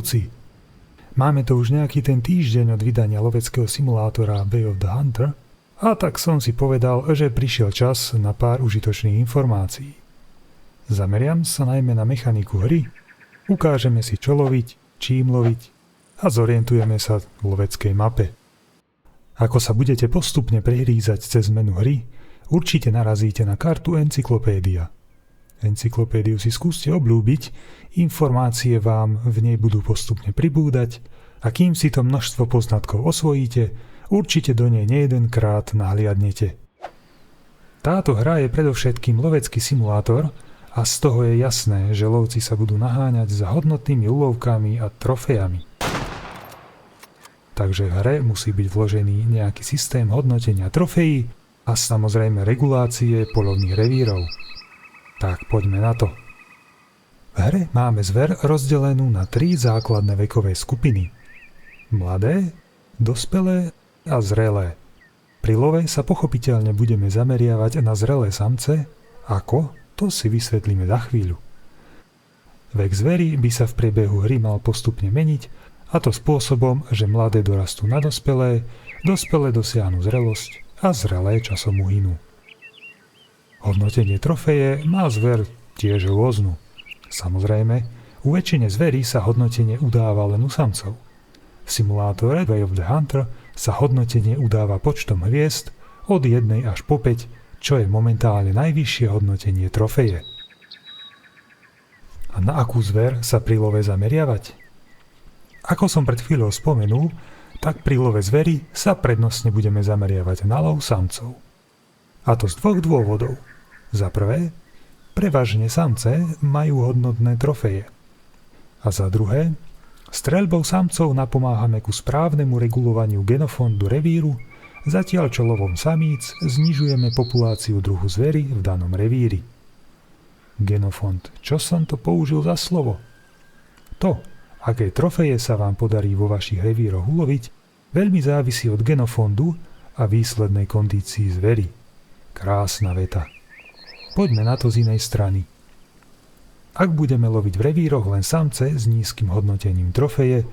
lovci. Máme to už nejaký ten týždeň od vydania loveckého simulátora Way of the Hunter a tak som si povedal, že prišiel čas na pár užitočných informácií. Zameriam sa najmä na mechaniku hry, ukážeme si čo loviť, čím loviť a zorientujeme sa v loveckej mape. Ako sa budete postupne prehrízať cez menu hry, určite narazíte na kartu Encyklopédia. Encyklopédiu si skúste obľúbiť, informácie vám v nej budú postupne pribúdať a kým si to množstvo poznatkov osvojíte, určite do nej nejedenkrát nahliadnete. Táto hra je predovšetkým lovecký simulátor a z toho je jasné, že lovci sa budú naháňať za hodnotnými úlovkami a trofejami. Takže v hre musí byť vložený nejaký systém hodnotenia trofejí a samozrejme regulácie poľovných revírov. Tak poďme na to. V hre máme zver rozdelenú na 3 základné vekové skupiny. Mladé, dospelé a zrelé. Pri love sa pochopiteľne budeme zameriavať na zrelé samce, ako, to si vysvetlíme za chvíľu. Vek zvery by sa v priebehu hry mal postupne meniť, a to spôsobom, že mladé dorastú na dospelé, dospelé dosiahnu zrelosť a zrelé časom uhynú. Hodnotenie trofeje má zver tiež rôznu. Samozrejme, u väčšine zverí sa hodnotenie udáva len u samcov. V simulátore Way of the Hunter sa hodnotenie udáva počtom hviezd od 1 až po 5, čo je momentálne najvyššie hodnotenie trofeje. A na akú zver sa pri love zameriavať? Ako som pred chvíľou spomenul, tak pri love zvery sa prednostne budeme zameriavať na lov samcov. A to z 2 dôvodov. Za prvé, prevažne samce majú hodnotné trofeje. A za druhé, streľbou samcov napomáhame ku správnemu regulovaniu genofondu revíru, zatiaľ čo lovom samíc znižujeme populáciu druhu zvery v danom revíri. Genofond, čo som to použil za slovo? To, aké trofeje sa vám podarí vo vašich revíroch uloviť, veľmi závisí od genofondu a výslednej kondícii zvery. Krásna veta. Poďme na to z inej strany. Ak budeme loviť v revíroch len samce s nízkym hodnotením trofeje,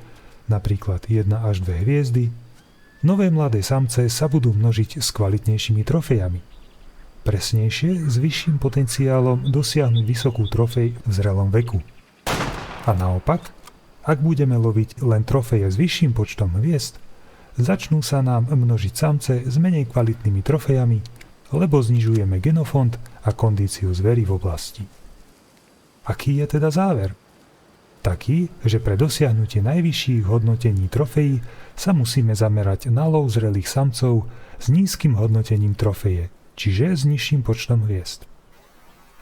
napríklad 1 až 2 hviezdy, nové mladé samce sa budú množiť s kvalitnejšími trofejami. Presnejšie, s vyšším potenciálom dosiahnuť vysokú trofej v zrelom veku. A naopak, ak budeme loviť len trofeje s vyšším počtom hviezd, začnú sa nám množiť samce s menej kvalitnými trofejami, lebo znižujeme genofond a kondíciu zvery v oblasti. Aký je teda záver? Taký, že pre dosiahnutie najvyšších hodnotení trofejí sa musíme zamerať na lov zrelých samcov s nízkym hodnotením trofeje, čiže s nižším počtom hviezd.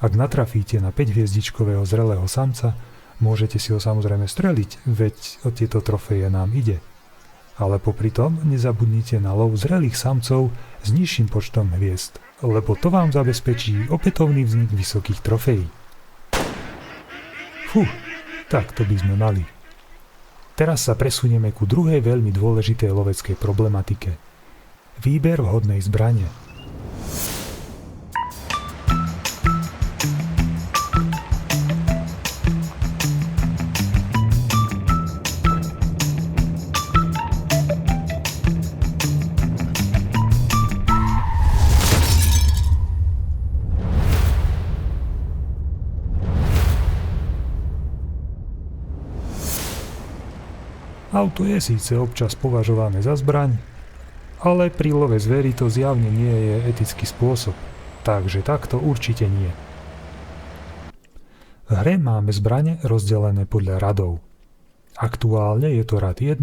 Ak natrafíte na 5-hviezdičkového zrelého samca, môžete si ho samozrejme streliť, veď o tieto trofeje nám ide. Ale popri tom nezabudnite na lov zrelých samcov s nižším počtom hviezd, lebo to vám zabezpečí opätovný vznik vysokých trofejí. Tak to by sme mali. Teraz sa presunieme ku druhej veľmi dôležitej loveckej problematike. Výber vhodnej zbrane. Auto je síce občas považované za zbraň, ale pri love zvery to zjavne nie je etický spôsob, takže takto určite nie. V hre máme zbrane rozdelené podľa radov. Aktuálne je to rad 1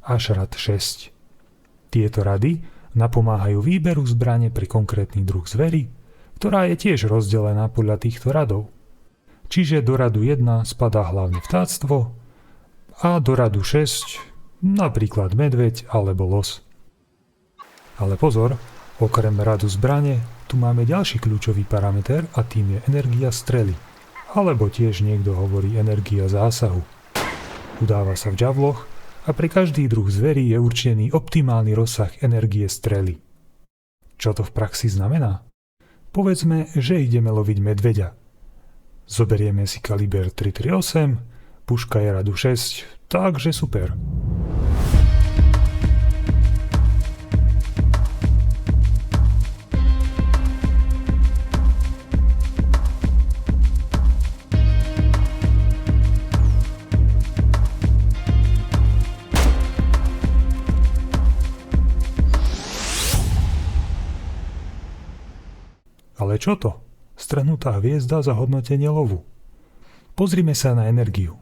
až rad 6. Tieto rady napomáhajú výberu zbrane pre konkrétny druh zvery, ktorá je tiež rozdelená podľa týchto radov. Čiže do radu 1 spadá hlavne vtáctvo, a do radu 6 napríklad medveď alebo los. Ale pozor, okrem radu zbrane tu máme ďalší kľúčový parameter a tým je energia strely, alebo tiež niekto hovorí energia zásahu. Udáva sa v džavloch a pre každý druh zverí je určený optimálny rozsah energie strely. Čo to v praxi znamená? Povedzme, že ideme loviť medveďa. Zoberieme si kaliber 338, puška je radu 6, Takže super. Ale čo to? Strhnutá hviezda za hodnotenie lovu. Pozrime sa na energiu.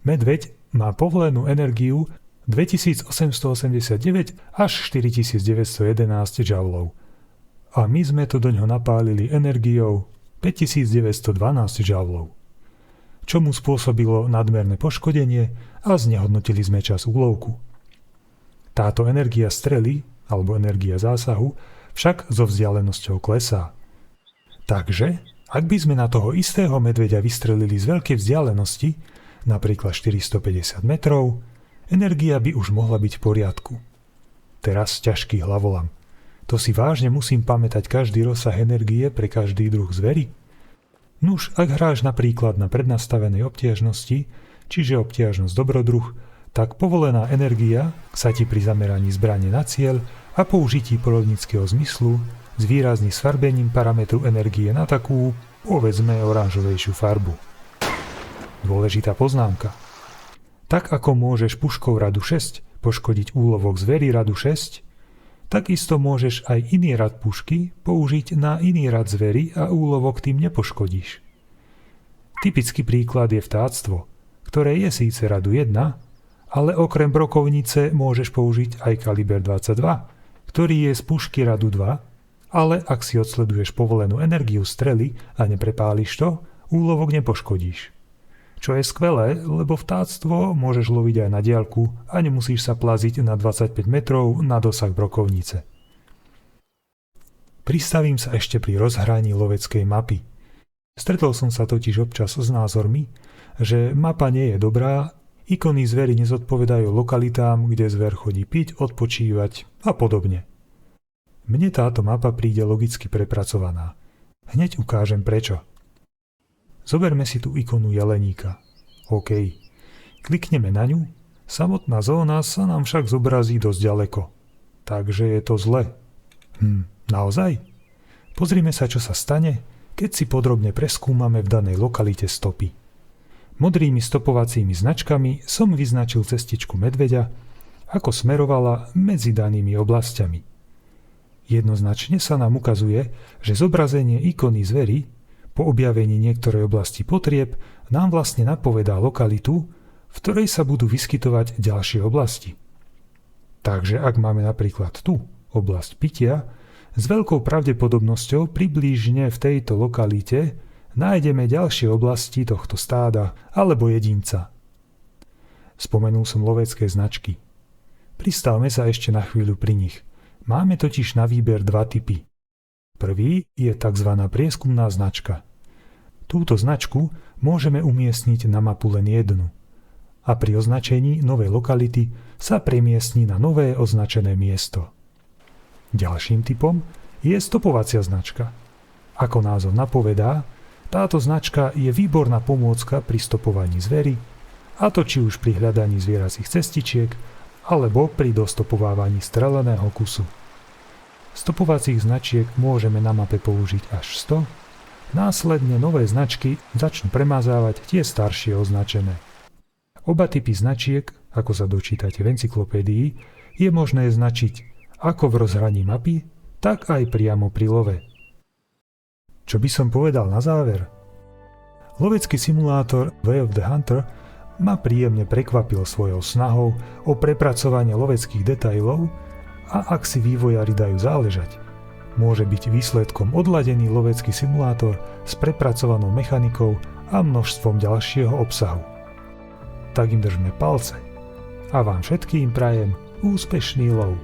Medveď má povolenú energiu 2889 až 4911 joulov. A my sme to doňho napálili energiou 5912 joulov. Čo mu spôsobilo nadmerné poškodenie a znehodnotili sme čas úlovku. Táto energia strely, alebo energia zásahu, však so vzdialenosťou klesá. Takže, ak by sme na toho istého medveďa vystrelili z veľkej vzdialenosti, napríklad 450 metrov, energia by už mohla byť v poriadku. Teraz ťažký hlavolam. To si vážne musím pamätať každý rozsah energie pre každý druh zvery? Nuž, ak hráš napríklad na prednastavenej obtiažnosti, čiže obtiažnosť dobrodruh, tak povolená energia sa ti pri zameraní zbrane na cieľ a použití poľovníckeho zmyslu zvýrazní sfarbením parametru energie na takú, povedzme, oranžovejšiu farbu. Dôležitá poznámka. Tak ako môžeš puškou radu 6 poškodiť úlovok zvery radu 6, takisto môžeš aj iný rad pušky použiť na iný rad zvery a úlovok tým nepoškodíš. Typický príklad je vtáctvo, ktoré je síce radu 1, ale okrem brokovnice môžeš použiť aj kaliber 22, ktorý je z pušky radu 2, ale ak si odsleduješ povolenú energiu strely a neprepáliš to, úlovok nepoškodíš. Čo je skvelé, lebo vtáctvo môžeš loviť aj na diaľku a nemusíš sa plaziť na 25 metrov na dosah brokovnice. Pristavím sa ešte pri rozhraní loveckej mapy. Stretol som sa totiž občas s názormi, že mapa nie je dobrá, ikony zvery nezodpovedajú lokalitám, kde zver chodí piť, odpočívať a podobne. Mne táto mapa príde logicky prepracovaná. Hneď ukážem prečo. Zoberme si tú ikonu jeleníka. OK. Klikneme na ňu, samotná zóna sa nám však zobrazí dosť ďaleko. Takže je to zle. Naozaj? Pozrime sa, čo sa stane, keď si podrobne preskúmame v danej lokalite stopy. Modrými stopovacími značkami som vyznačil cestičku medveďa, ako smerovala medzi danými oblastiami. Jednoznačne sa nám ukazuje, že zobrazenie ikony zvery po objavení niektorej oblasti potrieb nám vlastne napovedá lokalitu, v ktorej sa budú vyskytovať ďalšie oblasti. Takže ak máme napríklad tu oblasť pitia, s veľkou pravdepodobnosťou približne v tejto lokalite nájdeme ďalšie oblasti tohto stáda alebo jedinca. Spomenul som lovecké značky. Pristavme sa ešte na chvíľu pri nich. Máme totiž na výber dva typy. Prvý je tzv. Prieskumná značka. Túto značku môžeme umiestniť na mapu len jednu. A pri označení novej lokality sa premiestní na nové označené miesto. Ďalším typom je stopovacia značka. Ako názov napovedá, táto značka je výborná pomôcka pri stopovaní zvery, a to či už pri hľadaní zvieracích cestičiek, alebo pri dostopovávaní streleného kusu. Stopovacích značiek môžeme na mape použiť až 100, následne nové značky začnú premazávať tie staršie označené. Oba typy značiek, ako sa dočítate v encyklopédii, je možné značiť ako v rozhraní mapy, tak aj priamo pri love. Čo by som povedal na záver? Lovecký simulátor Way of the Hunter ma príjemne prekvapil svojou snahou o prepracovanie loveckých detailov a ak si vývojári dajú záležať, môže byť výsledkom odladený lovecký simulátor s prepracovanou mechanikou a množstvom ďalšieho obsahu. Tak im držme palce a vám všetkým prajem úspešný lov.